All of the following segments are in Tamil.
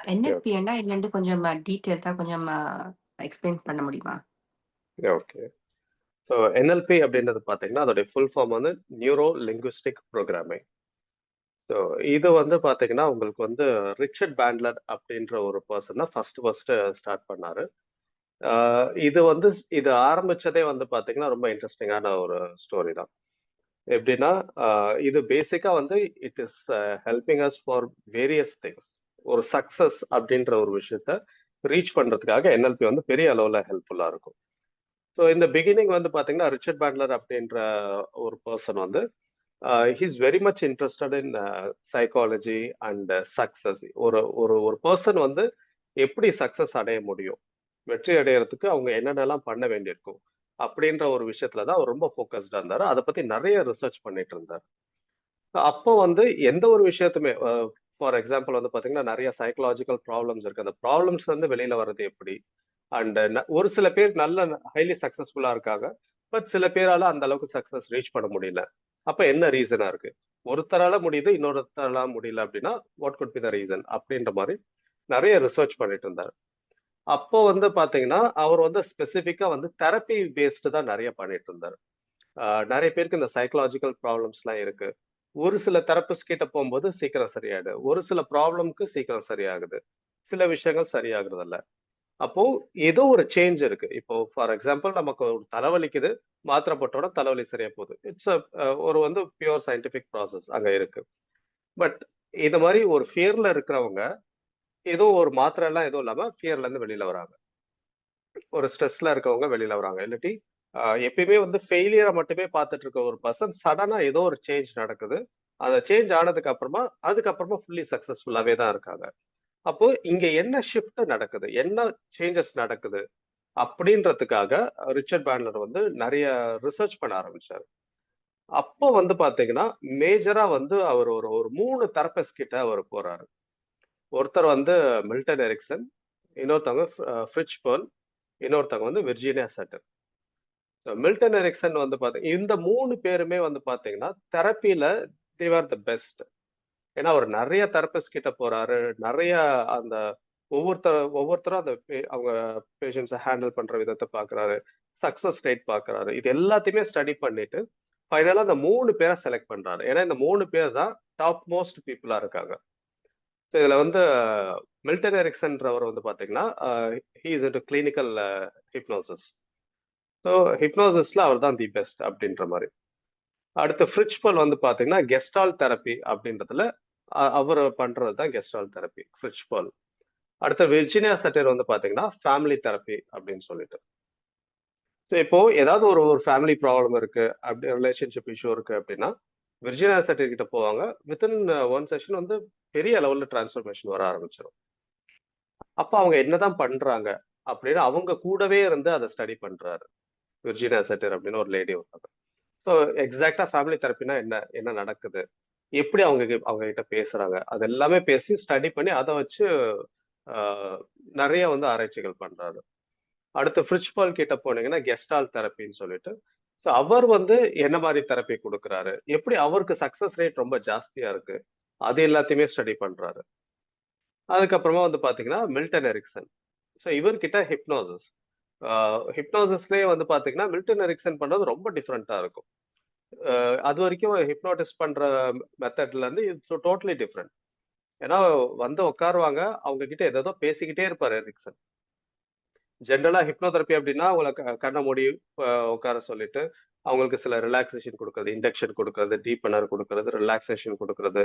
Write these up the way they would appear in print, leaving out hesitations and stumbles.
NLP okay. ன்னா என்னன்ட்டு கொஞ்சம் டீட்டெயில்ஸா கொஞ்சம் எக்ஸ்பிளைன் பண்ண முடியுமா? ஓகே. ஸோ என்எல்பி அப்படின்றது பார்த்தீங்கன்னா, அதோடைய ஃபுல் ஃபார்ம் வந்து நியூரோ லிங்குவிஸ்டிக் புரோகிராமிங். ஸோ இது வந்து பார்த்தீங்கன்னா, உங்களுக்கு வந்து ரிச்சர்ட் பேண்ட்லர் அப்படின்ற ஒரு பெர்சன் தான் ஃபர்ஸ்ட் ஸ்டார்ட் பண்ணாரு. ஆ இது வந்து இது ஆரம்பிச்சதே வந்து பார்த்தீங்கன்னா, ரொம்ப இன்ட்ரஸ்டிங்கான ஒரு ஸ்டோரி தான். எப்படின்னா, அ இது பேசிக்கா வந்து it is helping as for various things. ஒரு சக்சஸ் அப்படின்ற ஒரு விஷயத்த ரீச் பண்றதுக்காக என்எல்பி வந்து பெரிய அளவுல ஹெல்ப்ஃபுல்லா இருக்கும். ஸோ இந்த பிகினிங் வந்து பார்த்தீங்கன்னா, ரிச்சர்ட் பேண்ட்லர் அப்படின்ற ஒரு பெர்சன் வந்து he is very much interested in psychology and success. ஒரு ஒரு ஒரு பெர்சன் வந்து எப்படி சக்சஸ் அடைய முடியும்? வெற்றி அடையறதுக்கு அவங்க என்னென்னலாம் பண்ண வேண்டியிருக்கும்? அப்படின்ற ஒரு விஷயத்துல தான் அவர் ரொம்ப ஃபோக்கஸ்டா இருந்தாரு. அத பத்தி நெறைய ரிசர்ச் பண்ணிட்டு இருந்தாரு. அப்போ வந்து எந்த ஒரு விஷயத்துமே ஃபார் எக்ஸாம்பிள் வந்து பார்த்தீங்கன்னா, நெறைய சைக்காலஜிக்கல் ப்ராப்ளம்ஸ் இருக்கு. அந்த ப்ராப்ளம்ஸ்ல இருந்து வெளியில வர்றது எப்படி? அண்ட் ஒரு சில பேர் நல்ல ஹைலி சக்சஸ்ஃபுல்லா இருக்காங்க. பட் சில பேரால அந்த அளவுக்கு சக்சஸ் ரீச் பண்ண முடியல. அப்ப என்ன ரீசனா இருக்கு? ஒருத்தரால முடியுது, இன்னொருத்தரால முடியல அப்படின்னா, what could be the reason? அப்படின்ற மாரி நெறைய ரிசர்ச் பண்ணிட்டு இருந்தாரு. அப்போ வந்து பார்த்தீங்கன்னா, அவர் வந்து ஸ்பெசிஃபிக்கா வந்து தெரப்பி பேஸ்டு தான் நெறைய பண்ணிட்டு இருந்தாரு. நெறைய பேருக்கு இந்த சைக்காலஜிக்கல் ப்ராப்ளம்ஸ்லாம் இருக்கு. ஒரு சில தெரபிஸ்ட் கிட்ட போம்போது சீக்கிரம் சரியாயிடுது. ஒரு சில ப்ராப்ளம்க்கு சீக்கிரம் சரியாகுது. சில விஷயங்கள் சரியாகுறதில்ல. அப்போ ஏதோ ஒரு சேஞ்ச் இருக்கு. இப்போ ஃபார் எக்ஸாம்பிள் நமக்கு ஒரு தலைவலிக்குது. மாத்திரை போட்டோன தலைவலி சரியா போகுது. இட்ஸ் ஒரு வந்து பியூர் சயன்டிஃபிக் ப்ராசஸ் அங்க இருக்கு. பட் இது மாரி ஒரு ஃபியர்ல இருக்கிறவங்க, ஏதோ ஒரு மாத்திரை எல்லாம் எதுவும் இல்லாம ஃபியர்ல இருந்து வெளியில வராங்க. ஒரு ஸ்ட்ரெஸ்ல இருக்கவங்க வெளியில வராங்க. இல்லாட்டி எப்பயுமே வந்து ஃபெயிலியர மட்டுமே பார்த்துட்டு இருக்க ஒரு பெர்சன் சடனா ஏதோ ஒரு சேஞ்ச் நடக்குது. அந்த சேஞ்ச் ஆனதுக்கு அப்புறமா, அதுக்கப்புறமா ஃபுல்லி சக்சஸ்ஃபுல்லாவே தான் இருக்காங்க. அப்போ இங்க என்ன ஷிஃப்ட் நடக்குது? என்ன சேஞ்சஸ் நடக்குது? அப்படின்றதுக்காக ரிச்சர்ட் பேண்ட்லர் வந்து நெறைய ரிசர்ச் பண்ண ஆரம்பிச்சாரு. அப்போ வந்து பார்த்தீங்கன்னா, மேஜரா வந்து அவர் ஒரு ஒரு 3 தெரபிஸ்ட் கிட்ட அவரு போறாரு. ஒருத்தர் வந்து மில்டன் எரிக்சன், இன்னொருத்தவங்க ஃப்ரிட்ஜ் பெர்ல், இன்னொருத்தவங்க வந்து விர்ஜீனியா செட்டர். மில்டன் எரிக்சன் வந்து இந்த 3 பேருமே வந்து பார்த்தீங்கன்னா, தெரப்பில தே ஆர் த பெஸ்ட். ஏன்னா, அவர் நெறைய தெரபிஸ்ட் கிட்ட போறாரு. நெறைய அந்த ஒவ்வொருத்தரும் அந்த அவங்க பேஷண்ட்ஸ ஹேண்டில் பண்ற விதத்த பார்க்குறாரு. சக்சஸ் ரேட் பார்க்குறாரு. இது எல்லாத்தையுமே ஸ்டடி பண்ணிட்டு, ஃபைனலா அந்த 3 பேர செலக்ட் பண்றாரு. ஏன்னா, இந்த 3 பேர் தான் டாப் மோஸ்ட் பீப்பிளா இருக்காங்க. So இதுல வந்து மில்டன் எரிக்சன்றவர் வந்து பார்த்தீங்கன்னா, he is into clinical hypnosis. So ஹிப்னோசிஸ்ல அவர் தான் தி பெஸ்ட் அப்படின்ற மாரி. அடுத்து ஃப்ரிட்ஜ் பெர்ல் வந்து பார்த்தீங்கன்னா, கெஸ்டால்ட் தெரப்பி அப்படின்றதுல அவரு பண்றது தான் கெஸ்டால்ட் தெரப்பி, ஃப்ரிட்ஜ் பெர்ல். அடுத்து விர்ஜினியா செட்டிர் வந்து பார்த்தீங்கன்னா, ஃபேமிலி தெரப்பி அப்படின்னு சொல்லிட்டு. ஸோ இப்போ ஏதாவது ஒரு ஒரு ஃபேமிலி ப்ராப்ளம் இருக்கு, அப்படி ரிலேஷன்ஷிப் இஷ்யூ இருக்கு அப்படின்னா, விர்ஜினியா செட்டிர் கிட்ட போவாங்க. வித்தின் 1 செஷன் வந்து பெரிய லெவல்ல டிரான்ஸ்ஃபர்மேஷன் வர ஆரம்பிச்சுரும். அப்ப அவங்க என்னதான் பண்றாங்க அப்படின்னு அவங்க கூடவே இருந்து அத ஸ்டடி பண்றாரு. விர்ஜினியா செட்டிர் அப்படின்னு ஒரு லேடி இருக்காங்க. ஸோ எக்ஸாக்ட்டா ஃபேமிலி தெரப்பின்னா என்ன? என்ன நடக்குது? எப்படி அவங்க கிட்ட பேசுறாங்க? அது எல்லாமே பேசி ஸ்டடி பண்ணி அத வச்சு ஆ நெறைய வந்து ஆராய்ச்சிகள் பண்றாரு. அடுத்து ஃப்ரிட்ஜ் பால் கிட்ட போனீங்கன்னா, கெஸ்டால்ட் தெரப்பின்னு சொல்லிட்டு, ஸோ அவர் வந்து என்ன மாரி தெரப்பி குடுக்குறாரு? எப்படி அவருக்கு சக்சஸ் ரேட் ரொம்ப ஜாஸ்தியா இருக்கு? அது எல்லாத்தையுமே ஸ்டடி பண்றாரு. அதுக்கப்புறமா வந்து பார்த்தீங்கன்னா, மில்டன் எரிக்சன். ஸோ இவர்கிட்ட ஹிப்னோசிஸ். ஆ ஹிப்னோசிஸ்லயே வந்து பார்த்தீங்கன்னா, மில்டன் எரிக்சன் பண்றது ரொம்ப டிஃபரெண்ட்டா இருக்கும். அதுவரைக்கும் ஹிப்னோட்டிஸ்ட் பண்ற மெத்தட்ல இருந்து இது டோட்டலி டிஃபரெண்ட். ஏன்னா வந்து உட்காருவாங்க. அவங்க கிட்ட ஏதேதோ பேசிக்கிட்டே இருப்பாரு எரிக்சன். ஜெனரலா ஹிப்னோதெரபி அப்படின்னா, அவங்கள கண்ண மூடி உட்கார சொல்லிட்டு, அவங்களுக்கு சில ரிலாக்சேஷன் குடுக்குறது, இண்டக்ஷன் குடுக்குறது, டீப்பனர் குடுக்குறது, ரிலாக்சேஷன் குடுக்குறது.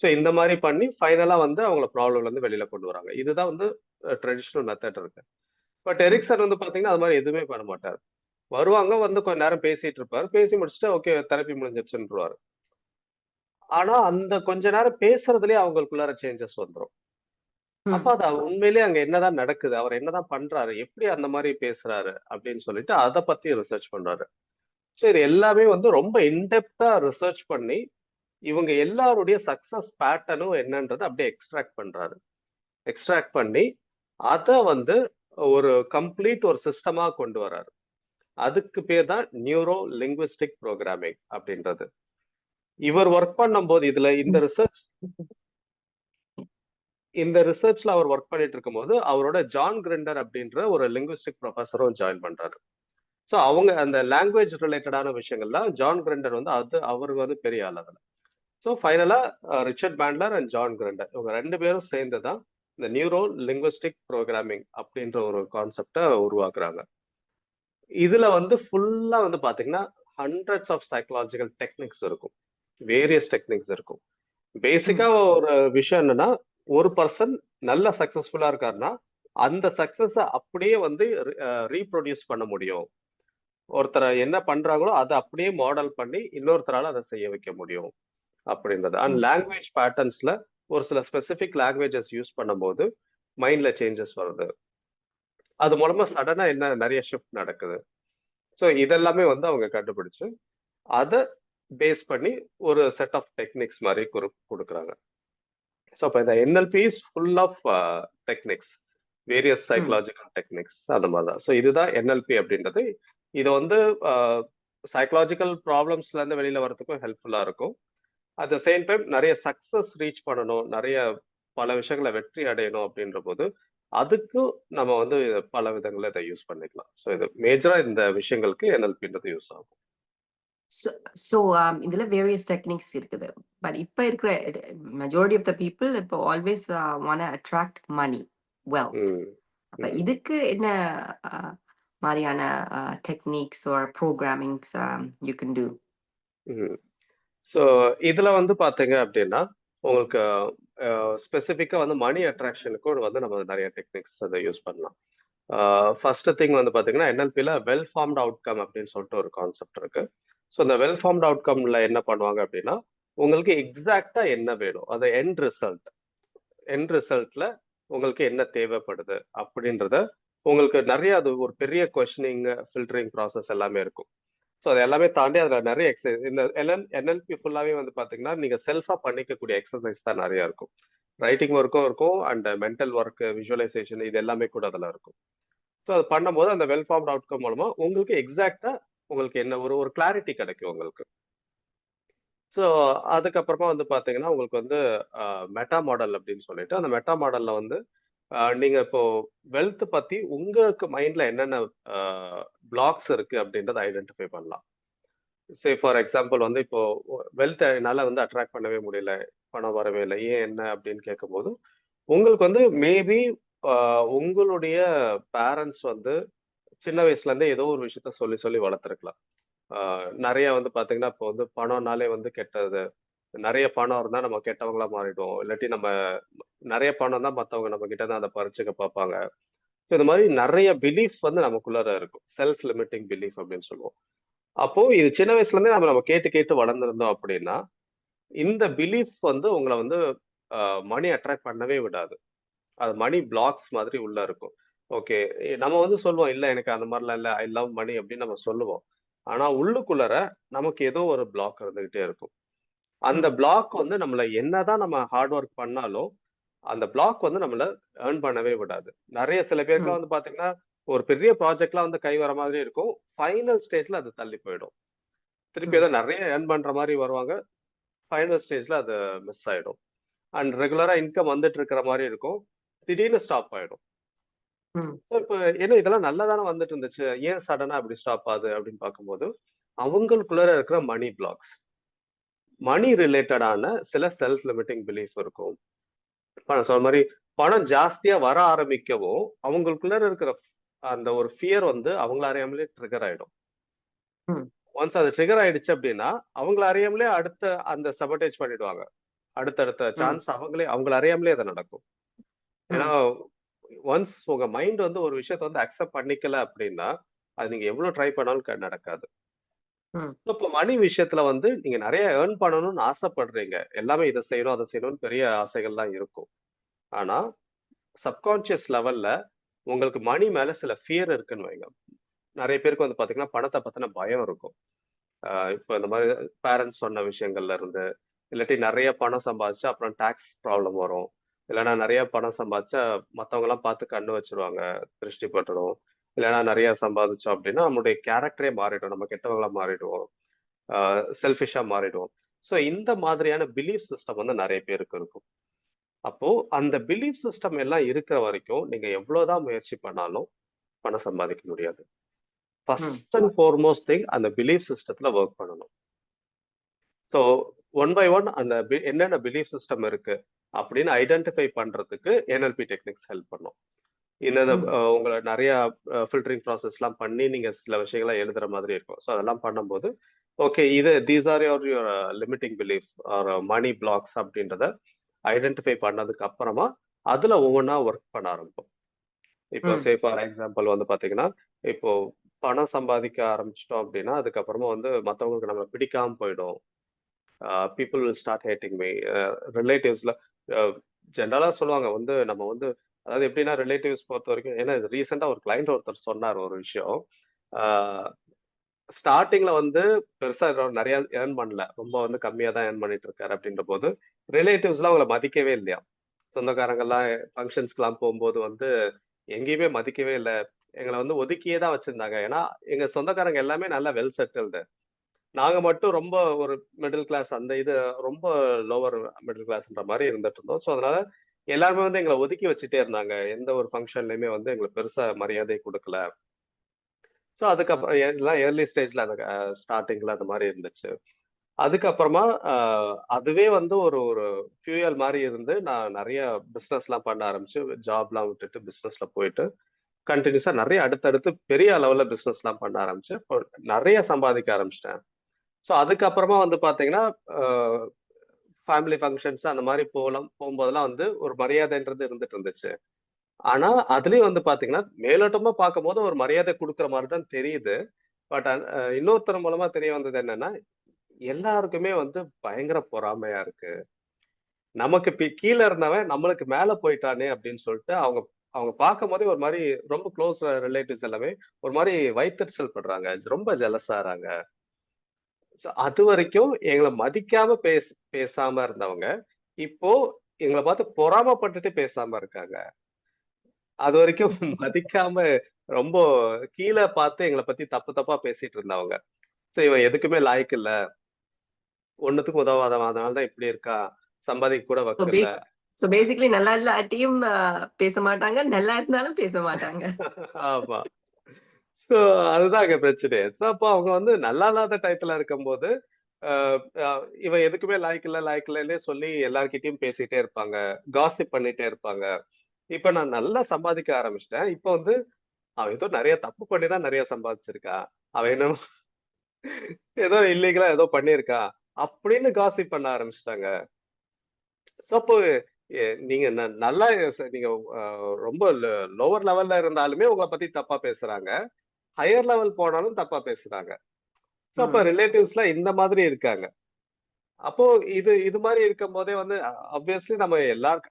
ஸோ இந்த மாரி பண்ணி ஃபைனலா வந்து அவங்கள ப்ராப்ளம்ல இருந்து வெளியில கொண்டு வராங்க. இதுதான் வந்து ட்ரெடிஷனல் மெத்தட் இருக்கு. பட் ம். எரிக்சன் வந்து பார்த்தீங்கன்னா, அது மாரி எதுவுமே பண்ண மாட்டாரு. வருவாங்க, வந்து கொஞ்ச நேரம் பேசிட்டு இருப்பாரு. பேசி முடிச்சுட்டு, ஓகே தெரப்பி முடிஞ்சிருச்சுன்ருவாரு. ஆனா, அந்த கொஞ்ச நேரம் பேசுறதுலயே அவங்களுக்குள்ளார சேஞ்சஸ் வந்துரும். அப்ப ம். அது உண்மையிலேயே அங்க என்னதான் நடக்குது? அவர் என்னதான் பண்றாரு? எப்படி அந்த மாரி பேசுறாரு? அப்படின்னு சொல்லிட்டு அத பத்தி ரிசர்ச் பண்றாரு. சோ இது எல்லாமே வந்து ரொம்ப இன்டெப்த்தா ரிசர்ச் பண்ணி, இவங்க எல்லாருடைய சக்சஸ் பேட்டர்னும் என்னன்றத அப்படியே எக்ஸ்ட்ராக்ட் பண்றாரு. எக்ஸ்ட்ராக்ட் பண்ணி, அத வந்து ஒரு கம்ப்ளீட் ஒரு சிஸ்டமா கொண்டு வராரு. அதுக்கு பேர் தான் நியூரோ லிங்குவிஸ்டிக் புரோகிராமிங் அப்படின்றது. இவர் வொர்க் பண்ணும்போது இதுல இந்த ம். ரிசர்ச் இந்த ரிசர்ச்ல அவர் ஒர்க் பண்ணிட்டு இருக்கும்போது அவரோட ஜான் கிரிண்டர் அப்படின்ற ஒரு லிங்குவிஸ்டிக் ப்ரொஃபஸரும் ஜாயின் பண்றாரு. ஸோ அவங்க அந்த லாங்குவேஜ் ரிலேட்டடான விஷயங்கள்ல ஜான் கிரிண்டர் வந்து அவர் வந்து பெரிய ஆள் அதுல. ஸோ ஃபைனலா Richard Bandler and John grinder இவங்க 2 பேரும் சேர்ந்து தான் இந்த நியூரோ லிங்குவிஸ்டிக் ப்ரோக்ராமிங் அப்படின்ற ஒரு கான்செப்டை உருவாக்குறாங்க. இதுல வந்து ஃபுல்லா வந்து பாத்தீங்கன்னா ஹண்ட்ரட்ஸ் ஆஃப் சைக்கலாஜிக்கல் டெக்னிக்ஸ் இருக்கும். வேரியஸ் டெக்னிக்ஸ் இருக்கும். பேசிக்கா ஒரு விஷயம் என்னன்னா, ஒரு பர்சன் நல்ல சக்சஸ்ஃபுல்லா இருக்காருன்னா, அந்த சக்சஸ அப்படியே வந்து ரீப்ரொடியூஸ் பண்ண முடியும். ஒருத்தர் என்ன பண்றாங்களோ, அத அப்படியே மாடல் பண்ணி இன்னொருத்தரால அத செய்ய வைக்க முடியும் அப்படின்றது. அண்ட் லாங்குவேஜ் பேட்டர்ன்ஸ்ல ஒரு சில ஸ்பெசிபிக் லாங்குவேஜஸ் யூஸ் பண்ணும்போது மைண்ட்ல சேஞ்சஸ் வருது. அது மூலமா சடனா என்ன நிறைய ஷிஃப்ட் நடக்குது. ஸோ இதெல்லாமே வந்து அவங்க கண்டுபிடிச்சு, அத பேஸ் பண்ணி ஒரு செட் ஆஃப் டெக்னிக்ஸ் மாரி குடுக்குறாங்க. ஸோ அப்ப இந்த NLP is full of techniques. Various psychological techniques அந்த மாதிரி தான். ஸோ இதுதான் என்எல்பி அப்படின்றது. இது வந்து சைக்கலாஜிக்கல் ப்ராப்ளம்ஸ்ல இருந்து வெளியில வரதுக்கும் ஹெல்ப்ஃபுல்லா இருக்கும். அட் த சேம் டைம் நிறைய சக்சஸ் ரீச் பண்ணணும், நிறைய பல விஷயங்களை வெற்றி அடையணும் அப்படின்ற போது அதுக்கும் நம்ம வந்து பல விதங்கள்ல இதை யூஸ் பண்ணிக்கலாம். ஸோ இது மேஜரா இந்த விஷயங்களுக்கு என்எல்பின்றது யூஸ் ஆகும். ஸோ இதுல வேரியஸ் டெக்னிக்ஸ் இருக்குது. பட் இப்ப இருக்கிற மெஜாரிட்டி ஆஃப் த பீப்புள் இப்போ always want attract money, wealth. அப்ப இதுக்கு என்ன மாதிரியான techniques or programmings you can do? So இதுல வந்து பாத்தீங்க அப்படின்னா உங்களுக்கு ஸ்பெசிஃபிக்கா வந்து மணி அட்ராக்ஷனுக்கு வந்து நம்ம நிறைய டெக்னிக்ஸ் அதை யூஸ் பண்ணலாம். ஃபர்ஸ்ட் திங் வந்து பாத்தீங்கன்னா என்எல்பில வெல் ஃபார்ம்ட் அவுட்கம் அப்படின்னு சொல்லிட்டு ஒரு கான்செப்ட் இருக்கு. ஸோ இந்த வெல் ஃபார்ம்ட் அவுட்கம்ல என்ன பண்ணுவாங்க அப்படின்னா உங்களுக்கு எக்ஸாக்டா என்ன வேணும், அது எண்ட் ரிசல்ட்ல உங்களுக்கு என்ன தேவைப்படுது அப்படின்றத உங்களுக்கு நிறைய அது ஒரு பெரிய கொஸ்டினிங் ஃபில்டரிங் ப்ராசஸ் எல்லாமே இருக்கும். ஸோ அது எல்லாமே தாண்டி அதில் நிறைய எக்ஸசைஸ் இந்த என்எல்பி ஃபுல்லாகவே வந்து பார்த்தீங்கன்னா நீங்கள் செல்ஃபாக பண்ணிக்கக்கூடிய எக்ஸசைஸ் தான் நிறையா இருக்கும். ரைட்டிங் ஒர்க்கும் இருக்கும் அண்ட் மென்டல் ஒர்க், விஷுவலைசேஷன் இது எல்லாமே கூட அதில் இருக்கும். ஸோ அது பண்ணும்போது அந்த வெல் ஃபார்ம்ட் அவுட்கம் மூலமா உங்களுக்கு எக்ஸாக்டா உங்களுக்கு என்ன ஒரு கிளாரிட்டி கிடைக்கும் உங்களுக்கு. ஸோ அதுக்கப்புறமா வந்து பார்த்தீங்கன்னா உங்களுக்கு வந்து மெட்டா மாடல் அப்படின்னு சொல்லிட்டு அந்த மெட்டா மாடல்ல வந்து நீங்க இப்போ வெல்த் பத்தி உங்களுக்கு மைண்ட்ல என்னென்ன பிளாக்ஸ் இருக்கு அப்படின்றத ஐடென்டிஃபை பண்ணலாம். சே ஃபார் எக்ஸாம்பிள் வந்து இப்போ வெல்த் என்னால வந்து அட்ராக்ட் பண்ணவே முடியல, பணம் வரவே இல்லை, ஏன் என்ன அப்படின்னு கேட்கும்போது உங்களுக்கு வந்து மேபி உங்களுடைய பேரண்ட்ஸ் வந்து சின்ன வயசுல இருந்தே ஏதோ ஒரு விஷயத்த சொல்லி சொல்லி வளர்த்துருக்கலாம். நிறைய வந்து பாத்தீங்கன்னா இப்போ வந்து பணம்னாலே வந்து கெட்டது, நிறைய பணம் இருந்தா நம்ம கெட்டவங்களா மாறிடுவோம், இல்லாட்டி நம்ம நிறைய பணம் தான் மத்தவங்க நம்ம கிட்ட தான் அதை பறிச்சுக்க பார்ப்பாங்க. இந்த மாதிரி நிறைய பிலீஃப் வந்து நமக்குள்ளார இருக்கும், செல்ஃப் லிமிட்டிங் பிலீஃப் அப்படின்னு சொல்லுவோம். அப்போ இது சின்ன வயசுல இருந்தே நம்ம கேட்டு கேட்டு வளர்ந்துருந்தோம் அப்படின்னா இந்த பிலீஃப் வந்து உங்களை வந்து மணி அட்ராக்ட் பண்ணவே விடாது. அது மணி பிளாக்ஸ் மாதிரி உள்ள இருக்கும். ஓகே, நம்ம வந்து சொல்லுவோம் இல்ல எனக்கு அந்த மாதிரிலாம் இல்ல, ஐ லவ் மணி அப்படின்னு நம்ம சொல்லுவோம். ஆனா உள்ளுக்குள்ளர நமக்கு ஏதோ ஒரு பிளாக் இருந்துகிட்டே இருக்கும். அந்த பிளாக் வந்து நம்மள என்னதான் நம்ம ஹார்ட் ஒர்க் பண்ணாலும் அந்த பிளாக் வந்து நம்மள ஏர்ன் பண்ணவே விடாது. நிறைய சில பேருக்குலாம் வந்து பாத்தீங்கன்னா ஒரு பெரிய ப்ராஜெக்ட்லாம் வந்து கை வர மாதிரி இருக்கும், ஃபைனல் ஸ்டேஜ்ல அது தள்ளி போயிடும். திருப்பி ஏதோ நிறைய ஏர்ன் பண்ற மாதிரி வருவாங்க, ஃபைனல் ஸ்டேஜ்ல அது மிஸ் ஆயிடும். அண்ட் ரெகுலரா இன்கம் வந்துட்டு இருக்கிற மாதிரி இருக்கும், திடீர்னு ஸ்டாப் ஆயிடும். இப்ப ஏன்னா இதெல்லாம் நல்லா தானே வந்துட்டு இருந்துச்சு, ஏன் சடனா அப்படி ஸ்டாப் ஆகுது அப்படின்னு பார்க்கும்போது அவங்களுக்குள்ள இருக்கிற மணி பிளாக்ஸ், மணி ரிலேட்டடான சில செல்ஃப் லிமிட்டிங் பிலீஃப் இருக்கும். சொன்ன மாதிரி பணம் ஜாஸ்தியா வர ஆரம்பிக்கவும் அவங்களுக்குள்ள இருக்கிற அந்த ஒரு ஃபியர் வந்து அவங்கள அறியாமலே ட்ரிகர் ஆயிடும். ஒன்ஸ் அது ட்ரிகர் ஆயிடுச்சு அப்படின்னா அவங்கள அறியாமலே அடுத்த அந்த சபடேஜ் பண்ணிடுவாங்க. அடுத்தடுத்த சான்ஸ் அவங்கள அறியாமலே அது நடக்கும். ஏன்னா ஒன்ஸ் உங்க மைண்ட் வந்து ஒரு விஷயத்த வந்து அக்செப்ட் பண்ணிக்கல அப்படின்னா அது நீங்க எவ்வளவு ட்ரை பண்ணாலும் நடக்காது. இப்போ மணி விஷயத்துல வந்து நீங்க நிறைய ஏர்ன் பண்ணணும்னு ஆசைப்படுறீங்க, எல்லாமே இதை செய்யணும் அதை செய்யணும்னு பெரிய ஆசைகள்லாம் இருக்கும். ஆனா சப்கான்சியஸ் லெவல்ல உங்களுக்கு மணி மேல சில ஃபியர் இருக்குன்னு வைங்க. நிறைய பேருக்கு வந்து பாத்தீங்கன்னா பணத்தை பத்தின பயம் இருக்கும். இப்போ இந்த மாதிரி பேரண்ட்ஸ் சொன்ன விஷயங்கள்ல இருந்து, இல்லாட்டி நிறைய பணம் சம்பாதிச்சு அப்புறம் டாக்ஸ் ப்ராப்ளம் வரும், இல்லைன்னா நிறைய பணம் சம்பாதிச்சா மத்தவங்க எல்லாம் பார்த்து கண்ணு வச்சிருவாங்க, திருஷ்டி பட்டுடும், இல்லைன்னா நிறைய சம்பாதிச்சோம் அப்படின்னா நம்மளுடைய கேரக்டரே மாறிடும், நம்ம கெட்டவங்களா மாறிடுவோம், செல்ஃபிஷா மாறிடுவோம். ஸோ இந்த மாதிரியான பிலீஃப் சிஸ்டம் வந்து நிறைய பேருக்கு இருக்கும். அப்போ அந்த பிலீஃப் சிஸ்டம் எல்லாம் இருக்கிற வரைக்கும் நீங்க எவ்வளவுதான் முயற்சி பண்ணாலும் பணம் சம்பாதிக்க முடியாது. ம். ஃபர்ஸ்ட் அண்ட் ஃபார்மோஸ்ட் திங் அந்த பிலீஃப் சிஸ்டத்துல ஒர்க் பண்ணணும். ஸோ ஒன் பை ஒன் அந்த என்னென்ன பிலீஃப் சிஸ்டம் இருக்கு அப்படின்னு ஐடென்டிஃபை பண்றதுக்கு NLP டெக்னிக்ஸ் ஹெல்ப் பண்ணும். இந்த ம். உங்களை நிறைய ஃபில்டரிங் ப்ராசஸ்லாம் பண்ணி நீங்க சில விஷயங்களை எழுதுற மாதிரி இருக்கும். ஸோ அதெல்லாம் பண்ணும்போது ஓகே இது these are your limiting belief or money blocks அப்படின்றத ஐடென்டிஃபை பண்ணதுக்கு அப்புறமா அதுல ஒவ்வொன்றா ஒர்க் பண்ண ஆரம்பிப்போம். இப்போ ம். சே ஃபார் எக்ஸாம்பிள் வந்து பாத்தீங்கன்னா, இப்போ பணம் சம்பாதிக்க ஆரம்பிச்சிட்டோம் அப்படின்னா, அதுக்கப்புறமா வந்து மத்தவங்களுக்கு நம்மள பிடிக்காம போயிடும். People will start hating me. ரிலேட்டிவ்ஸ்ல ஜென்ரலா சொல்லுவாங்க வந்து நம்ம வந்து அதாவது எப்படின்னா ரிலேட்டிவ்ஸ் பொறுத்த வரைக்கும் ஏன்னா ரீசெண்டா ஒரு கிளைண்ட் ஒருத்தர் சொன்னார் ஒரு விஷயம். ஸ்டார்டிங்ல வந்து பெருசா நிறைய ஏர்ன் பண்ணல. ரொம்ப வந்து கம்மியா தான் ஏர்ன் பண்ணிட்டு இருக்காரு அப்படின்ற போது ரிலேட்டிவ்ஸ்லாம் அவங்கள மதிக்கவே இல்லையா. சொந்தக்காரங்கெல்லாம் ஃபங்க்ஷன்ஸ்க்குலாம் போகும்போது வந்து எங்கேயுமே மதிக்கவே இல்ல. எங்கள வந்து ஒதுக்கியே தான் வச்சிருந்தாங்க. ஏன்னா எங்க சொந்தக்காரங்க எல்லாமே நல்லா வெல் செட்டில்டு. நாங்க மட்டும் ரொம்ப ஒரு மிடில் கிளாஸ் அந்த இது ரொம்ப லோவர் மிடில் கிளாஸ்ன்ற மாரி இருந்துட்டு இருந்தோம். ஸோ அதனால எல்லாருமே வந்து எங்கள ஒதுக்கி வச்சுட்டே இருந்தாங்க. எந்த ஒரு ஃபங்ஷன்லயுமே வந்து எங்களுக்கு பெருசா மரியாதை குடுக்கல. ஸோ அதுக்கப்புறம் எல்லாம் ஏர்லி ஸ்டேஜ்ல அந்த ஸ்டார்ட்டிங்ல அந்த மாரி இருந்துச்சு. அதுக்கப்புறமா அதுவே வந்து ஒரு ஒரு ஃபியூயல் மாரி இருந்து நான் நெறைய பிசினஸ்லாம் பண்ண ஆரம்பிச்சு, ஜாப்லாம் விட்டுட்டு பிசினஸ்ல போயிட்டு, கன்டினியூஸா நெறைய அடுத்தடுத்து பெரிய அளவுல பிசினஸ்லாம் பண்ண ஆரம்பிச்சேன். இப்போ நெறைய சம்பாதிக்க ஆரம்பிச்சுட்டேன். ஸோ அதுக்கப்புறமா வந்து பார்த்தீங்கன்னா, அ ஃபேமிலி ஃபங்ஷன்ஸ் அந்த மாரி போம்போதெல்லாம் வந்து ஒரு மரியாதைன்றது இருந்துட்டு இருந்துச்சு. ஆனா, அதுலயும் வந்து பார்த்தீங்கன்னா, மேலோட்டமா பார்க்கும்போது ஒரு மரியாதை குடுக்குற மாரி தான் தெரியுது. பட் இன்னொருத்தர் மூலமா தெரிய வந்தது என்னன்னா, எல்லாருக்குமே வந்து பயங்கர பொறாமையா இருக்கு. நமக்கு கீழ இருந்தவன் நம்மளுக்கு மேல போயிட்டானே அப்படின்னு சொல்லிட்டு அவங்க அவங்க பார்க்கும்போதே ஒரு மாரி ரொம்ப க்ளோஸ் ரிலேட்டிவ்ஸ் எல்லாமே ஒரு மாரி வயித்தெரிச்சல் படுறாங்க. ரொம்ப ஜெலஸ் ஆறாங்க. அதுவரைக்கும் எங்கள மதிக்காம பேசாம இருந்தவங்க, இப்போ எங்கள பார்த்து பொறாமப்பட்டுட்டு பேசாம இருக்காங்க. அதுவரைக்கும் மதிக்காம ரொம்ப கீழ பார்த்து எங்கள பத்தி தப்பு தப்பா பேசிட்டு இருந்தவங்க. இவன் எதுக்குமே லாயக்கு இல்ல. ஒண்ணுத்துக்கும் உதவாதவன். அதனால தான் இப்படி இருக்கா. சம்பாதிக்க கூட ஸோ வக்கில்ல. பேசிக்கலி நல்லா இல்லாட்டியும் பேச மாட்டாங்க. நல்லா இருந்தாலும் பேச மாட்டாங்க. ஆமா. சோ அதுதான் அங்க பிரச்சனையே. சோ அப்போ அவங்க வந்து நல்லா இல்லாத டயத்துல இருக்கும்போது, அ அ இவன் எதுக்குமே லாயக்கு இல்லன்னே சொல்லி எல்லார்கிட்டயும் பேசிட்டே இருப்பாங்க. காசிப் பண்ணிட்டே இருப்பாங்க. இப்ப நான் நல்லா சம்பாதிக்க ஆரம்பிச்சுட்டேன். இப்ப வந்து அவன் ஏதோ நெறைய தப்பு பண்ணி தான் நெறைய சம்பாதிச்சிருக்கான். அவன் என்னமோ ஏதோ இல்லீகலா ஏதோ பண்ணியிருக்கான். அப்படின்னு காசிப் பண்ண ஆரம்பிச்சுட்டாங்க. சோ அப்போ நீங்க நல்லா நீங்க அ ரொம்ப லோவர் லெவல்ல இருந்தாலுமே உங்கள பத்தி தப்பா பேசுறாங்க. ஹையர் லெவல் போனாலும் தப்பா பேசுறாங்க. சோ அப்ப ம். ரிலேட்டிவ்ஸ்லாம் இந்த மாதிரி இருக்காங்க. அப்போ இது இது மாரி இருக்கும்போதே வந்து ஆப்வியஸ்லி நம்ம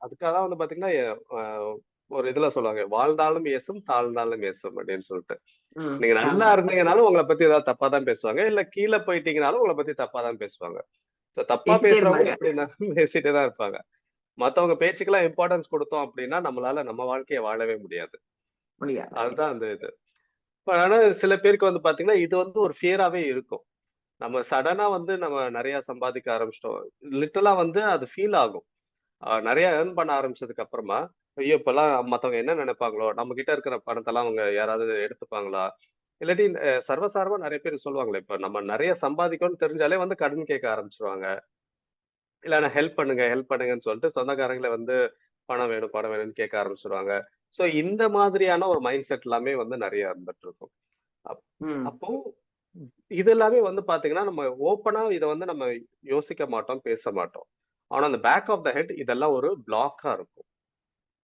அதுக்காக தான் வந்து பாத்தீங்கன்னா, அ ஒரு இதுல சொல்லுவாங்க. "வாழ்ந்தாலும் ஏசும், தாழ்ந்தாலும் ஏசும்" அப்படின்னு சொல்லிட்டு. ம். நீங்க நல்லா ஆமா. இருந்தீங்கனாலும் உங்கள பத்தி ஏதாவது தப்பா தான் பேசுவாங்க. இல்ல கீழ போயிட்டீங்கனாலும் உங்கள பத்தி தப்பா தான் பேசுவாங்க. தப்பா பேசிட்டே பேசுறவங்க இருப்பாங்க. எப்படின்னா பேசிட்டே தான் இருப்பாங்க. மத்தவங்க பேச்சுக்கெல்லாம் இம்பார்ட்டன்ஸ் குடுத்தோம் அப்படின்னா, நம்மளால நம்ம வாழ்க்கைய வாழவே முடியாது. முடியாது. அதுதான் அந்த இது. ஆனா சில பேருக்கு வந்து பாத்தீங்கன்னா, இது வந்து ஒரு ஃபியராவே இருக்கும். நம்ம சடனா வந்து நம்ம நெறைய சம்பாதிக்க ஆரம்பிச்சுட்டோம். லிட்டரலா வந்து அது ஃபீல் ஆகும். நெறைய ஏர்ன் பண்ண ஆரம்பிச்சதுக்கு அப்புறமா, ஐயோ! இப்பலாம் மத்தவங்க என்ன நெனைப்பாங்களோ? நம்ம கிட்ட இருக்கிற பணத்தெல்லாம் அவங்க யாராவது எடுத்துப்பாங்களா? இல்லாட்டி சர்வசாதாரணமா நெறைய பேர் சொல்லுவாங்களே, இப்ப நம்ம நெறைய சம்பாதிக்கிறோம்னு தெரிஞ்சாலே வந்து கடன் கேட்க ஆரம்பிச்சுருவாங்க. இல்ல நான் ஹெல்ப் பண்ணுங்கன்னு சொல்லிட்டு சொந்தக்காரங்கள வந்து பணம் வேணும்னு கேட்க ஆரம்பிச்சுருவாங்க. சோ இந்த மாதிரியான ஒரு மைண்ட் செட் எல்லாமே வந்து நெறைய இருந்துட்டு இருக்கும். அப் ம். அப்போ இது எல்லாமே வந்து பாத்தீங்கன்னா, நம்ம ஓப்பனா இத வந்து நம்ம யோசிக்க மாட்டோம், பேச மாட்டோம். ஆனா அந்த பேக் ஆஃப் த ஹெட் இதெல்லாம் ஒரு பிளாக்கா இருக்கும்.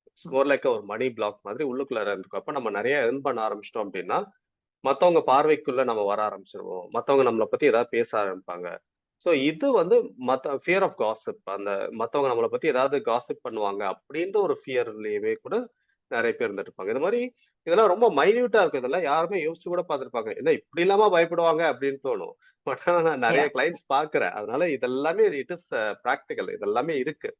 இட்ஸ் மோர் லைக் ஒரு மணி பிளாக் மாதிரி உள்ளுக்குள்ள இருக்கும். அப்ப நம்ம நெறைய எர்ன் பண்ண ஆரம்பிச்சுட்டோம் அப்டின்னா, மத்தவங்க பார்வைக்குள்ள நம்ம வர ஆரம்பிச்சுருவோம். மத்தவங்க நம்மள பத்தி ஏதாவது பேச ஆரம்பிப்பாங்க. சோ இது வந்து ஃபியர் ஆஃப் காசிப். அந்த மத்தவங்க நம்மள பத்தி ஏதாவது காசிப் பண்ணுவாங்க அப்டின்ற ஒரு ஃபியர்லயே கூட நெறைய பேர் இருந்துட்டு இருப்பாங்க. இந்த மாரி இதெல்லாம் ரொம்ப மைன்யூட்டா இருக்கும். இதெல்லாம் யாருமே யோசிச்சு கூட பார்த்துருப்பாங்க. என்ன இப்படிலாமா பயப்படுவாங்க அப்படின்னு தோணும். பட் ஆனா நான் நெறைய Yeah. கிளையண்ட்ஸ் பார்க்கிறேன். அதனால இதெல்லாமே இட் இஸ் பிராக்டிகல். இது எல்லாமே இருக்கு.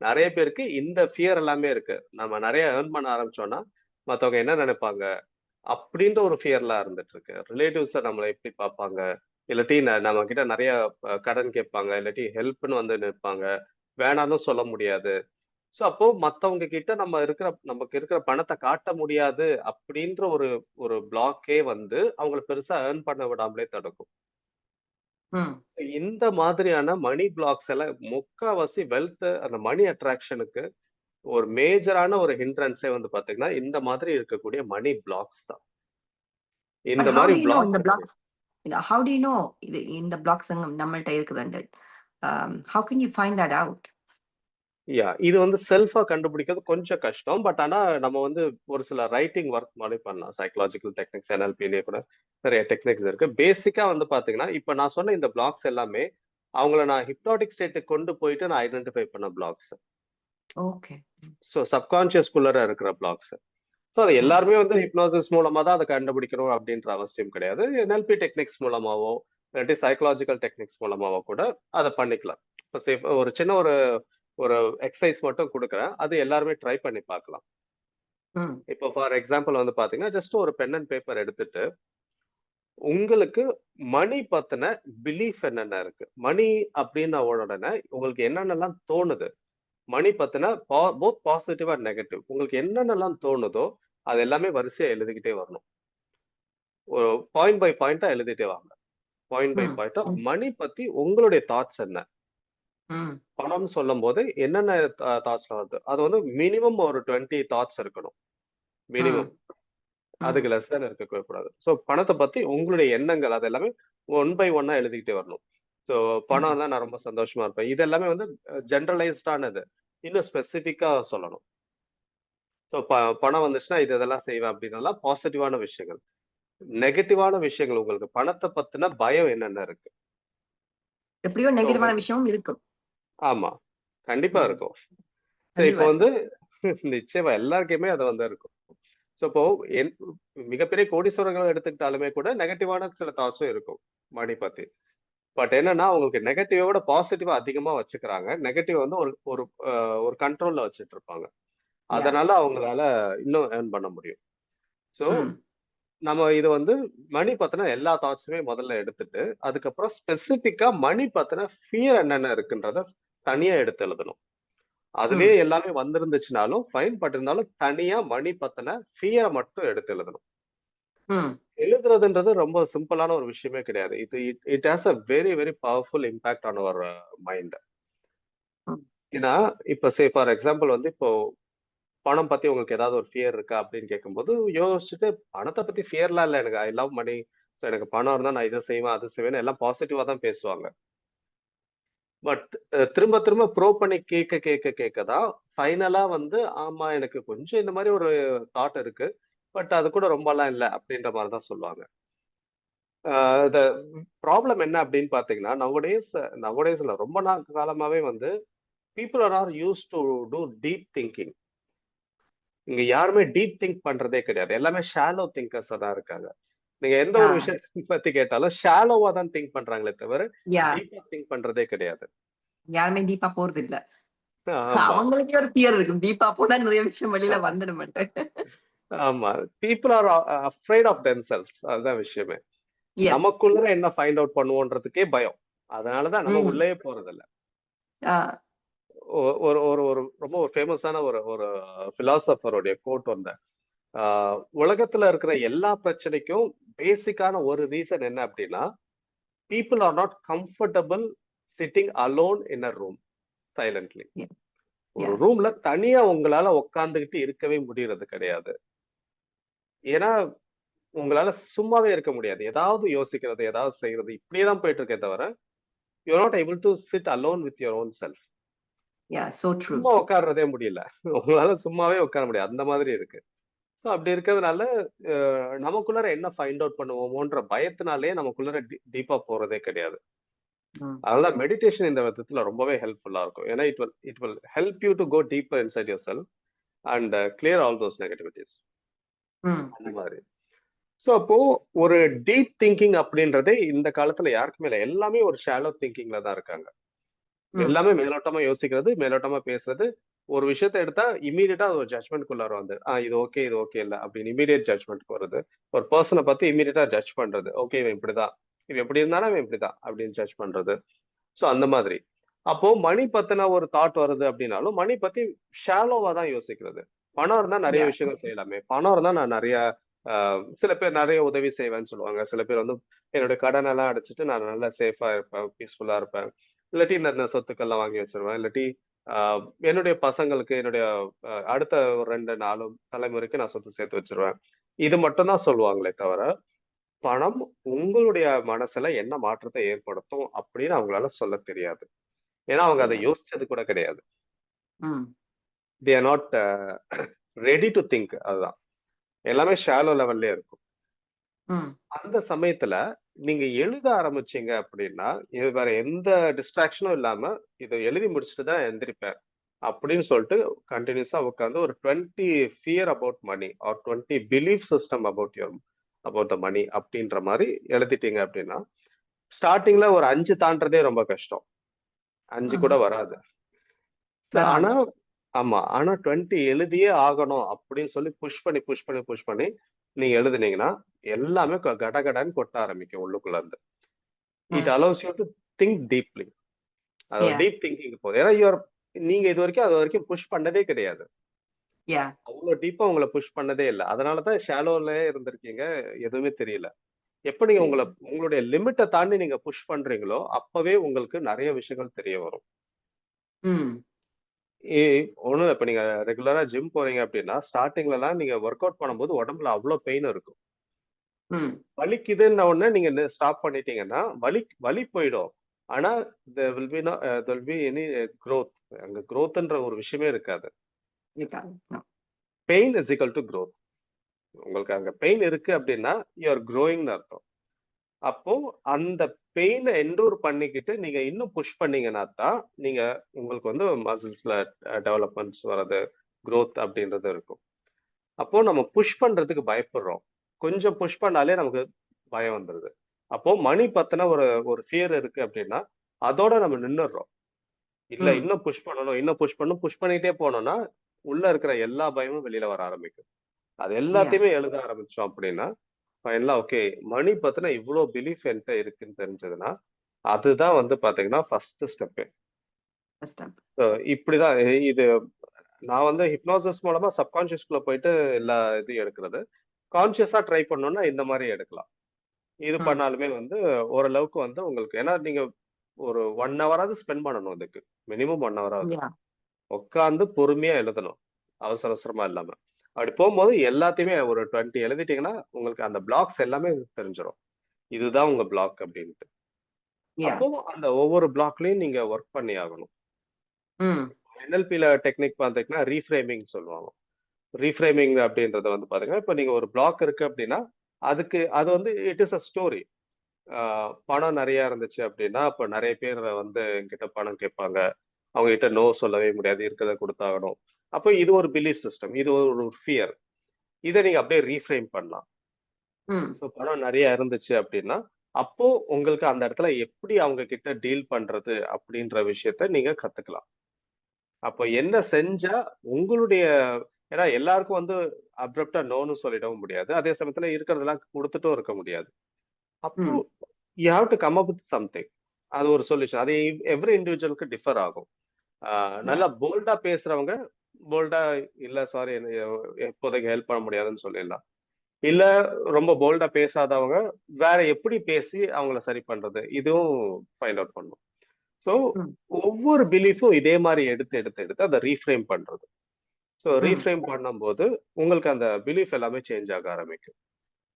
நெறைய பேருக்கு இந்த ஃபியர் எல்லாமே இருக்கு. நம்ம நெறைய ஏர்ன் பண்ண ஆரம்பிச்சோம்னா, மத்தவங்க என்ன நெனைப்பாங்க? அப்படின்ற ஒரு ஃபியர்லாம் இருந்துட்டு இருக்கு. ரிலேட்டிவ்ஸ நம்மள எப்படி பார்ப்பாங்க? இல்லாட்டி நம்மகிட்ட நெறைய கடன் கேட்பாங்க. இல்லாட்டி ஹெல்ப்ன்னு வந்து நிப்பாங்க. வேணான்னும் சொல்ல முடியாது. சோ அப்போ மத்தவங்க கிட்ட நமக்கு இருக்கிற பணத்தை காட்ட முடியாது அப்படின்ற ஒரு ஒரு பிளாக்கே வந்து அவங்கள பெருசா ஏர்ன் பண்ண விடாமலே தடுக்கும். ம். இந்த மாதிரியான மணி பிளாக்ஸ் எல்லாம் முக்காவாசி அந்த மணி அட்ராக்ஷனுக்கு ஒரு மேஜரான ஒரு ஹிண்ட்ரன்ஸே வந்து பாத்தீங்கன்னா இந்த மாதிரி இருக்கக்கூடிய மணி பிளாக்ஸ் தான். But இந்த how மாதிரி do you know in block the blocks? How do you know இந்த blocks நம்மள்ட்ட இருக்குதுண்டு? How can you find that out? இது வந்து செல்ஃபா கண்டுபிடிக்கிறது கொஞ்சம் கஷ்டம். பட் ஆனா நம்ம வந்து ஒரு சில ரைட்டிங் ஒர்க் மாதிரி பண்ணலாம். சைக்காலஜிக்கல் டெக்னிக்ஸ், NLPலயே கூட நிறைய டெக்னிக்ஸ் இருக்கு. பேசிக்கா வந்து பாத்தீங்கன்னா, இப்ப நான் சொன்ன இந்த பிளாக்ஸ் எல்லாமே அவங்கள நான் ஹிப்னாட்டிக் ஸ்டேட்டுக்கு கொண்டு போயிட்டு நான் ஐடென்டிஃபை பண்ண பிளாக்ஸ். ஓகே. ஸோ சப்கான்ஷியஸ்குள்ளர இருக்கிற பிளாக்ஸ். ஸோ அது ம். எல்லாருமே வந்து ஹிப்னோசிஸ் மூலமா தான் அதை கண்டுபிடிக்கணும் அப்படின்ற அவசியம் கிடையாது. NLP டெக்னிக்ஸ் மூலமாவோ, இல்லாட்டி சைக்காலஜிக்கல் டெக்னிக்ஸ் மூலமாவோ கூட அதை பண்ணிக்கலாம். இப்போ ஒரு சின்ன ஒரு ஒரு எக்ஸசைஸ் மட்டும் குடுக்குறேன். அது எல்லாருமே ட்ரை பண்ணி பார்க்கலாம். ம். இப்போ ஃபார் எக்ஸாம்பிள் வந்து பாத்தீங்கன்னா, ஜஸ்ட் ஒரு பென் அண்ட் பேப்பர் எடுத்துட்டு, உங்களுக்கு மணி பத்தின பிலீஃப் என்னென்ன இருக்கு? மணி அப்படின்ன உடனே உங்களுக்கு என்னென்னலாம் தோணுது? மணி பத்தின போத் பாசிட்டிவ் அண்ட் நெகட்டிவ். உங்களுக்கு என்னென்னலாம் தோணுதோ, அது எல்லாமே வரிசையா எழுதிக்கிட்டே வரணும். ஒரு பாயிண்ட் பை பாயிண்ட்டா எழுதிட்டே வாங்க. பாயிண்ட் பை ம். பாயிண்ட்டா ம். மணி பத்தி உங்களுடைய தாட்ஸ் என்ன? ம். பணம் சொல்லும்போது என்னென்ன தாட்ஸ்ல வருது? அது வந்து மினிமம் ஒரு 20 தாட்ஸ் இருக்கணும். மினிமம். ம். ம். அதுக்கு லெஸ் தென் இருக்கவே கூடாது. சோ பணத்த பத்தி உங்களுடைய எண்ணங்கள் அது எல்லாமே ஒன் பை ஒன்னா எழுதிக்கிட்டே வரணும். சோ பணம் ம். இருந்தா நான் ரொம்ப சந்தோஷமா இருப்பேன். இது எல்லாமே வந்து ஜெனரலைஸ்டானது. இன்னும் ஸ்பெசிஃபிக்கா சொல்லணும். சோ பணம் வந்துச்சுன்னா இதெல்லாம் செய்வேன் அப்படின்னலாம் பாசிட்டிவான விஷயங்கள். நெகட்டிவான விஷயங்கள் உங்களுக்கு பணத்த பத்தின பயம் என்னென்ன இருக்கு? எப்படியோ சோ நெகட்டிவான உங்களுக்கு விஷயமும் இருக்கும். ஆமா. கண்டிப்பா ம். இருக்கும். சோ இப்போ கண்டிப்பா வந்து இருக்கும். நிச்சயமா எல்லாருக்குமே அது வந்து இருக்கும். சோ இப்போ என் மிகப்பெரிய கோடீஸ்வரர்கள் எடுத்துக்கிட்டாலுமே கூட நெகட்டிவான சில தாட்ஸும் இருக்கும். மணி பத்தி. பட் என்னன்னா, உங்களுக்கு நெகட்டிவ விட பாசிட்டிவா அதிகமா வச்சுக்கிறாங்க. நெகட்டிவ் வந்து ஒரு ஒரு அ ஒரு கண்ட்ரோல்ல வச்சுட்டு இருப்பாங்க. யா. அதனால அவங்களால இன்னும் ஏர்ன் பண்ண முடியும். சோ, ம். நம்ம இது வந்து மணி பத்தின எல்லா தாட்ஸுமே முதல்ல எடுத்துட்டு, அதுக்கப்புறம் ஸ்பெசிஃபிக்கா மணி பத்தின ஃபியர் என்னென்ன இருக்குன்றத தனியா எடுத்து எழுதணும். அதுலயே ம். எல்லாமே வந்திருந்துச்சுனாலும் ஃபைன். பட் இருந்தாலும் தனியா மணி பத்தின ஃபியர மட்டும் எடுத்து எழுதணும். ம். எழுதுறதுன்றது ரொம்ப சிம்பிளான ஒரு விஷயமே கிடையாது. இது it it has a very very powerful impact on our mind. ம். ஏன்னா, இப்ப ஃபார் எக்ஸாம்பிள் வந்து இப்போ பணம் பத்தி உங்களுக்கு ஏதாவது ஒரு ஃபியர் இருக்கா அப்படின்னு கேட்கும்போது, யோசிச்சுட்டு பணத்த பத்தி ஃபியர்லாம் இல்ல எனக்கு. I love money. சோ எனக்கு பணம் இருந்தா நான் இத செய்வேன், அது செய்வேன்னு எல்லாம் பாசிட்டிவா தான் பேசுவாங்க. பட் திரும்ப திரும்ப ப்ரோவ் பண்ணி கேட்க தான் ஃபைனலா வந்து ஆமா எனக்கு கொஞ்சம் இந்த மாரி ஒரு தாட் இருக்கு. பட் அது கூட ரொம்பலாம் இல்ல அப்படின்ற மாரி தான் சொல்லுவாங்க. த ப்ராப்ளம் என்ன அப்படின்னு பார்த்தீங்கன்னா, நவடேஸ்ல ரொம்ப நாள் காலமாவே வந்து people are used to do deep thinking. இங்க யாருமே டீப் திங்க் பண்றதே கிடையாது. எல்லாமே ஷாலோ திங்கர்ஸா தான் இருக்காங்க. நீங்க எந்த யா. ஒரு விஷயத்த பத்தி கேட்டாலும் ஷாலோவா தான் திங்க் பண்றாங்களே தவிர, யா. டீப்பா திங்க் பண்றதே கிடையாது. யாருமே டீப்பா போறதில்ல. ஆமா. அவங்களுக்கே ஒரு ஃபியர் இருக்கும். டீப்பா போனா நிறைய விஷயம் வெளியில வந்துடுமென்ட்டு. ஆமா. People are afraid of themselves. அதுதான் விஷயமே. எஸ். நமக்குள்ள என்ன ஃபைண்ட் அவுட் பண்ணுவோன்றதுக்கே பயம். அதனால தான் நம்ம ம். உள்ளயே போறதில்ல. ஆ. ஒரு ஒரு ஒரு ரொம்ப ஒரு ஃபேமஸான ஒரு ஒரு பிலாசபருடைய கோட் வந்த ஆ உலகத்துல இருக்கிற எல்லா பிரச்சனைக்கும் பேசிக்கான ஒரு ரீசன் என்ன அப்படின்னா, people are not comfortable sitting alone in a room silently. Yeah. ஒரு யா. ரூம்ல தனியா உங்களால உட்கார்ந்துகிட்டு இருக்கவே முடியறது கிடையாது. ஏன்னா, உங்களால சும்மாவே இருக்க முடியாது. ஏதாவது யோசிக்கிறது, ஏதாவது செய்யறது இப்படியே தான் போயிட்டு இருக்கே தவிர, you are not able to sit alone with your own self. Yeah. So true. சும்மா உட்கார்றதே முடியல. உங்களால சும்மாவே உட்கார முடியாது. அந்த மாதிரி இருக்கு. சோ அப்படி இருக்கிறதுனால, நமக்குள்ளார என்ன ஃபைண்ட் அவுட் பண்ணுவோமோன்ற பயத்தினாலேயே நமக்குள்ளார டீப்பா போறதே கிடையாது. ம். அதனால மெடிடேஷன் இந்த விதத்துல ரொம்பவே ஹெல்ப்ஃபுல்லா இருக்கும். ஏன்னா it will help you to go deeper inside yourself and clear all those negativities. ம். அந்த மாதிரி. சோ அப்போ ஒரு டீப் திங்கிங் அப்படின்றதே இந்த காலத்துல யாருக்குமே இல்ல. எல்லாமே ஒரு ஷாலோ திங்கிங்ல தான் இருக்காங்க. ம். எல்லாமே மேலோட்டமா யோசிக்கிறது, மேலோட்டமா பேசுறது. ஒரு விஷயத்த எடுத்தா இம்மீடியட்டா அது ஒரு ஜட்ஜ்மென்ட்க்குள்ளார வந்து, இது ஓகே இல்ல அப்படின்னு இம்மீடியட் ஜட்ஜ்மென்ட்க்கு வருது. ஒரு பெர்சன பத்தி இம்மீடியட்டா ஜட்ஜ் பண்றது. ஓகே இவன் இப்படிதான். இவன் இப்படி இருந்தாலும் இவன் இப்படிதான் அப்படின்னு ஜட்ஜ் பண்றது. சோ அந்த மாதிரி. அப்போ மணி பத்தின ஒரு தாட் வருது அப்படின்னாலும் மணி பத்தி ஷாலோவா தான் யோசிக்கிறது. பணம் இருந்தா நிறைய Yeah. விஷயங்கள் செய்யலாமே. பணம் இருந்தா நான் நிறைய சில பேர் நிறைய உதவி செய்வேன்னு சொல்லுவாங்க. சில பேர் வந்து என்னுடைய கடனை எல்லாம் அடைச்சிட்டு நான் நல்லா சேஃபா இருப்பேன், பீஸ்ஃபுல்லா இருப்பேன். இல்லாட்டி இந்த சொத்துக்கள்லாம் வாங்கி வச்சிருவேன். இல்லாட்டி என்னுடைய பசங்களுக்கு என்னுடைய அடுத்த ஒரு 2, 4 தலைமுறைக்கு நான் சொத்து சேர்த்து வச்சிருவேன். இது மட்டும் தான் சொல்லுவாங்களே தவிர, பணம் உங்களுடைய மனசுல என்ன மாற்றத்தை ஏற்படுத்தும் அப்படின்னு அவங்களால சொல்லத் தெரியாது. ஏன்னா அவங்க அதை Yeah. யோசிச்சது கூட கிடையாது. Mm. They are not ready to think. அதுதான் எல்லாமே ஷாலோ லெவல்லே இருக்கும். Mm. அந்த சமயத்துல நீங்க எழுத ஆரம்பிச்சீங்க அப்படின்னா இது வேற எந்த டிஸ்ட்ராக்ஷனும் இல்லாம இதை எழுதி முடிச்சுட்டு தான் எந்திரிப்பேன் அப்படின்னு சொல்லிட்டு கண்டினியூஸா உட்காந்து ஒரு 20 fear about money or 20 belief system about the money அப்படின்ற மாதிரி எழுதிட்டீங்க அப்படின்னா ஸ்டார்டிங்ல ஒரு 5 தாண்டறதே ரொம்ப கஷ்டம். 5 கூட Mm. வராது. ஆனா வராது. ஆமா. ஆனா 20 எழுதியே ஆகணும் அப்படின்னு சொல்லி புஷ் பண்ணி நீங்க எழுதுனீங்கன்னா, எல்லாமே கடகடன்னு கொட்ட ஆரம்பிக்கும் உள்ளுக்குள்ள இருந்து. It Mm. Allows you to think deeply. அது ஒரு Yeah. டீப் திங்கிங் போகுது. ஏன்னா நீங்க அது வரைக்கும் புஷ் பண்ணதே கிடையாது. Yeah. அவ்வளோ டீப்பா உங்கள புஷ் பண்ணதே இல்ல. அதனால தான் ஷாலோலயே இருந்திருக்கீங்க. எதுவுமே தெரியல. எப்ப நீங்க தெரியும். உங்களுடைய லிமிட்ட தாண்டி நீங்க புஷ் பண்றீங்களோ, அப்பவே உங்களுக்கு நெறைய விஷயங்கள் தெரிய வரும். Mm. ஏ ஒண்ணும் இல்ல. இப்ப நீங்க ரெகுலரா ஜிம் போறீங்க அப்படின்னா, ஸ்டார்ட்டிங்லலாம் நீங்க வொர்க் அவுட் பண்ணும்போது உடம்புல அவ்ளோ பெயின் இருக்கும். Mm. வலிக்குதுன்ன உடனே நீங்க ஸ்டாப் பண்ணிட்டீங்கன்னா, வலி போயிடும். ஆனா there will be any growth. அங்க குரோத்ன்ற ஒரு விஷயமே இருக்காது. இருக்காது. No. Pain is equal to growth. உங்களுக்கு அங்க பெயின் இருக்கு அப்படின்னா, யூ ஆர் குரோயிங்ன்னு அர்த்தம். அப்போ அந்த பெயின என்டூர் பண்ணிக்கிட்டு நீங்க இன்னும் புஷ் பண்ணீங்கன்னா தான், நீங்க உங்களுக்கு வந்து மசில்ஸ்ல டெவலப்மெண்ட்ஸ் வர்றது, குரோத் அப்படின்றது இருக்கும். அப்போ நம்ம புஷ் பண்றதுக்கு பயப்படுறோம். கொஞ்சம் புஷ் பண்ணாலே நமக்கு பயம் வந்துருது. அப்போ மணி பத்தின ஒரு ஒரு ஃபியர் இருக்கு அப்படின்னா, அதோட நம்ம நின்னுடுறோம். இல்ல Mm. இன்னும் புஷ் பண்ணணும், இன்னும் புஷ் பண்ணணும், புஷ் பண்ணிட்டே போனோம்னா, உள்ள இருக்கிற எல்லா பயமும் வெளியில வர ஆரம்பிக்கும். அது Yeah. எல்லாத்தையுமே எழுத ஆரம்பிச்சோம் அப்படின்னா, ஃபைனலா ஓகே மணி பத்தின இவ்ளோ பிலீஃப் என்ட்ட இருக்குன்னு தெரிஞ்சதுன்னா, அதுதான் வந்து பாத்தீங்கன்னா ஃபர்ஸ்ட் ஸ்டெப்பே. First step. இப்படிதான் இது நான் வந்து ஹிப்னோசிஸ் மூலமா சப்கான்ஷியஸ்குள்ள போயிட்டு எல்லா இதையும் எடுக்கிறது. கான்ஷியஸா ட்ரை பண்ணணும்னா இந்த மாரி எடுக்கலாம். இது Mm. பண்ணாலுமே வந்து ஓரளவுக்கு வந்து உங்களுக்கு ஏன்னா நீங்க ஒரு 1 ஹவராவது ஸ்பெண்ட் பண்ணணும் இதுக்கு. மினிமம் 1 ஹவராவது. Yeah. உட்கார்ந்து பொறுமையா எழுதணும். அவசர அவசரமா இல்லாம. அப்படி போம்போது எல்லாத்தையுமே ஒரு 20 எழுதிட்டீங்கன்னா, உங்களுக்கு அந்த பிளாக்ஸ் எல்லாமே தெரிஞ்சிரும். இதுதான் உங்க பிளாக் அப்படின்ட்டு. Yeah. அப்போ அந்த ஒவ்வொரு பிளாக்லயும் நீங்க வொர்க் பண்ணி ஆகணும். Mm. NLPல டெக்னிக் பார்த்தீங்கன்னா, ரீஃப்ரேமிங் சொல்லுவாங்க. ரீஃப்ரேமிங் அப்படின்றது வந்து பாத்தீங்கன்னா, இப்ப நீங்க ஒரு பிளாக் இருக்கு அப்படின்னா, அது வந்து இட் இஸ் அ ஸ்டோரி. ஆ பணம் நெறைய இருந்துச்சு அப்படின்னா, அப்ப நெறைய பேர் வந்து என்கிட்ட பணம் கேட்பாங்க. அவங்க கிட்ட நோ சொல்லவே முடியாது. இருக்கிறத குடுத்தாகணும். அப்ப இது ஒரு பிலீஃப் சிஸ்டம். இது ஒரு ஃபியர். இத நீங்க அப்படியே ரீஃப்ரேம் பண்ணலாம். Mm. சோ பணம் நெறைய இருந்துச்சு அப்படின்னா, அப்போ உங்களுக்கு அந்த இடத்துல எப்படி அவங்க கிட்ட டீல் பண்றது அப்படின்ற விஷயத்த நீங்க கத்துக்கலாம். அப்ப என்ன செஞ்சா உங்களுடைய ஏன்னா எல்லாருக்கும் வந்து அப்ரப்ட்டா நோன்னு சொல்லிடவும் முடியாது. அதே சமயத்துல இருக்கிறதெல்லாம் குடுத்துட்டும் இருக்க முடியாது. அப்போ Mm. You have to come up with something. அது ஒரு சொல்யூஷன். அது எவ்ரி இண்டிவிஜுவலுக்கு டிஃபர் ஆகும். ஆ Yeah. நல்லா போல்டா பேசுறவங்க, போல்டா இல்ல சாரி இப்போதைக்கு ஹெல்ப் பண்ண முடியாதுன்னு சொல்லிடலாம். இல்ல ரொம்ப போல்டா பேசாதவங்க, வேற எப்படி பேசி அவங்கள சரி பண்றது? இதுவும் ஃபைண்ட் அவுட் பண்ணணும். So Mm. ஒவ்வொரு பிலீஃபும் இதே மாரி எடுத்து அத ரீஃப்ரேம் பண்றது. So Mm. ரீஃப்ரேம் பண்ணும்போது உங்களுக்கு அந்த பிலீஃப் எல்லாமே சேஞ்ச் ஆக ஆரம்பிக்கும்.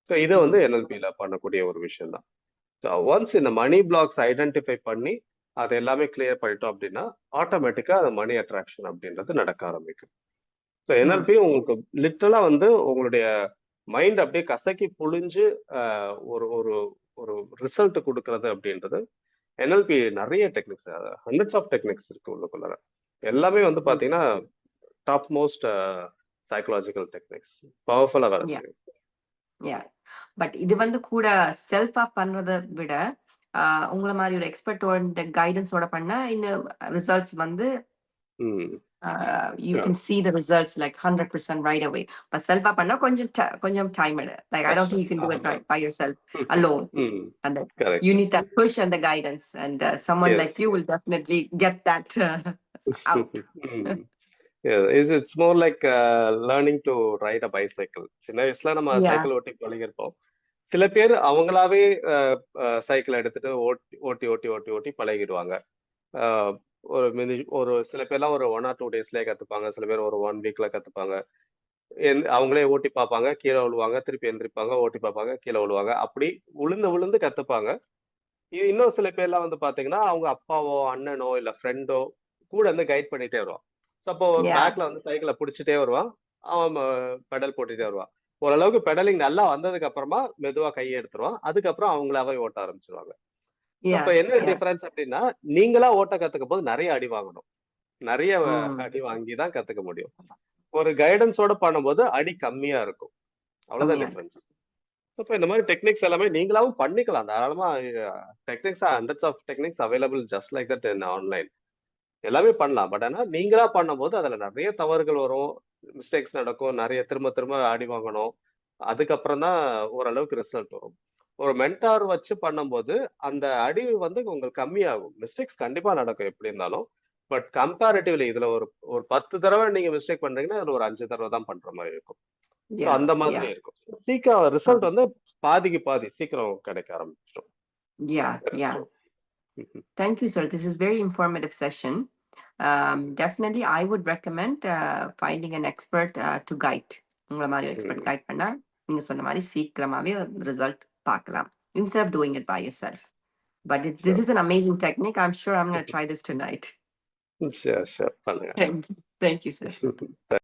ஸோ இத வந்து Mm. NLPல பண்ணக்கூடிய ஒரு விஷயம் தான். ஸோ ஒன்ஸ் இந்த மணி பிளாக்ஸ் ஐடென்டிஃபை பண்ணி, அத எல்லாமே கிளியர் பண்ணிட்டோம் அப்படின்னா, ஆட்டோமேட்டிக்கா அந்த மணி அட்ராக்ஷன் அப்படின்றது நடக்க ஆரம்பிக்கும். So Mm. NLP உங்களுக்கு லிட்டரலா வந்து உங்களுடைய மைண்ட் அப்படியே கசக்கி புழிஞ்சு ஒரு ஒரு ஒரு ரிசல்ட் குடுக்குறது அப்படின்றது NLP நெறைய டெக்னிக்ஸ் ஹண்ட்ரட்ஸ் ஆஃப் டெக்னிக்ஸ் இருக்கு உள்ளுக்குள்ளார. எல்லாமே வந்து Mm. பாத்தீங்கன்னா, டாப் மோஸ்ட் சைக்காலஜிக்கல் டெக்னிக்ஸ். பவர்ஃபுல்லா வேலை Yeah. செய்யும். Yeah. பட் இது வந்து கூட செல்ஃபா பண்றத விட, உங்கள மாரி ஒரு எக்ஸ்பர்ட்டோட கைடன்ஸோட பண்ணா இன்னும் ரிசல்ட்ஸ் வந்து ம். you Yeah. can see the results like 100% right away. But self panna konjam time ed. Like I don't think you can do it right by yourself alone. And then Correct. you need that push and the guidance, and someone Yes. like you will definitely get that out. Yeah, it's more like learning to ride a bicycle. சின்ன வயசுல நம்ம Yeah. சைக்கிள் ஓட்டி பழகிருப்போம். சில பேர் அவங்களாவே சைக்கிள் எடுத்துட்டு ஓட்டி ஓட்டி ஓட்டி ஓட்டி ஓட்டி பழகிடுவாங்க. ஆஹ் ஒரு சில பேர்லாம் ஒரு 1 or 2 டேஸ்லயே கத்துப்பாங்க. சில பேர் ஒரு 1 வீக்ல கத்துப்பாங்க. அவங்களே ஓட்டி பார்ப்பாங்க, கீழே விழுவாங்க, திருப்பி எந்திரிப்பாங்க, ஓட்டி பார்ப்பாங்க, கீழே விழுவாங்க. அப்படி விழுந்து விழுந்து கத்துப்பாங்க. இது இன்னும் சில பேர்லாம் வந்து பாத்தீங்கன்னா, அவங்க அப்பாவோ, அண்ணனோ, இல்ல ஃப்ரெண்டோ கூட இருந்து கைட் பண்ணிட்டே வருவான். ஸோ அப்போ Yeah. பேக்ல வந்து சைக்கிள புடிச்சுட்டே வருவான். அவன் பெடல் போட்டுட்டே வருவான். ஓரளவுக்கு பெடலிங் நல்லா வந்ததுக்கு அப்புறமா மெதுவா கைய எடுத்துருவான். அதுக்கப்புறம் அவங்களாவே ஓட்ட ஆரம்பிச்சுருவாங்க. அப்ப Yeah. என்ன Yeah. டிஃபரன்ஸ் அப்படின்னா, நீங்களா ஓட்ட கத்துக்கும்போது நெறைய அடி வாங்கணும். நெறைய Mm. அடி வாங்கி தான் கத்துக்க முடியும். ஒரு கைடன்ஸோட பண்ணும்போது அடி கம்மியா இருக்கும். அவ்வளவுதான் கம்மியா இருக்கு. டிஃபரன்ஸ். இப்ப இந்த மாதிரி டெக்னிக்ஸ் எல்லாமே நீங்களாவும் பண்ணிக்கலாம். தாராளமா techniques hundreds of techniques available just like that in online. எல்லாமே பண்ணலாம். பட் ஆனா நீங்களா பண்ணும்போது அதுல நெறைய தவறுகள் வரும். மிஸ்டேக்ஸ் நடக்கும். நெறைய திரும்ப திரும்ப அடி வாங்கணும். அதுக்கப்புறம் தான் ஓரளவுக்கு ரிசல்ட் வரும். ஒரு மென்டார் வச்சு பண்ணும்போது அந்த அடி வந்து உங்களுக்கு கம்மியாகும். மிஸ்டேக்ஸ் கண்டிப்பா நடக்கும் எப்படி இருந்தாலும். பட் கம்பேரிட்டிவ்லி இதுல ஒரு ஒரு 10 தடவ நீங்க மிஸ்டேக் பண்றீங்கன்னா, அதுல ஒரு 5 தடவ தான் பண்ற மாரி இருக்கும். So Yeah. அந்த மாதிரி Yeah. இருக்கும். சீக்கிரம் ரிசல்ட் வந்து பாதிக்கு பாதி சீக்கிரம் கிடைக்க ஆரம்பிச்சிடும். Yeah. Yeah. Thank you, sir. This is very informative session. Definitely, I would recommend finding an expert to guide. உங்களை மாதிரி எக்ஸ்பர்ட் கைட் பண்ணா நீங்க சொன்ன மாதிரி சீக்கிரமாவே ரிசல்ட் பார்க்கலாம் instead of doing it by yourself. But this is an amazing technique. I'm sure I'm going to try this tonight. Sure. பண்ணுங்க. Thank you, sir.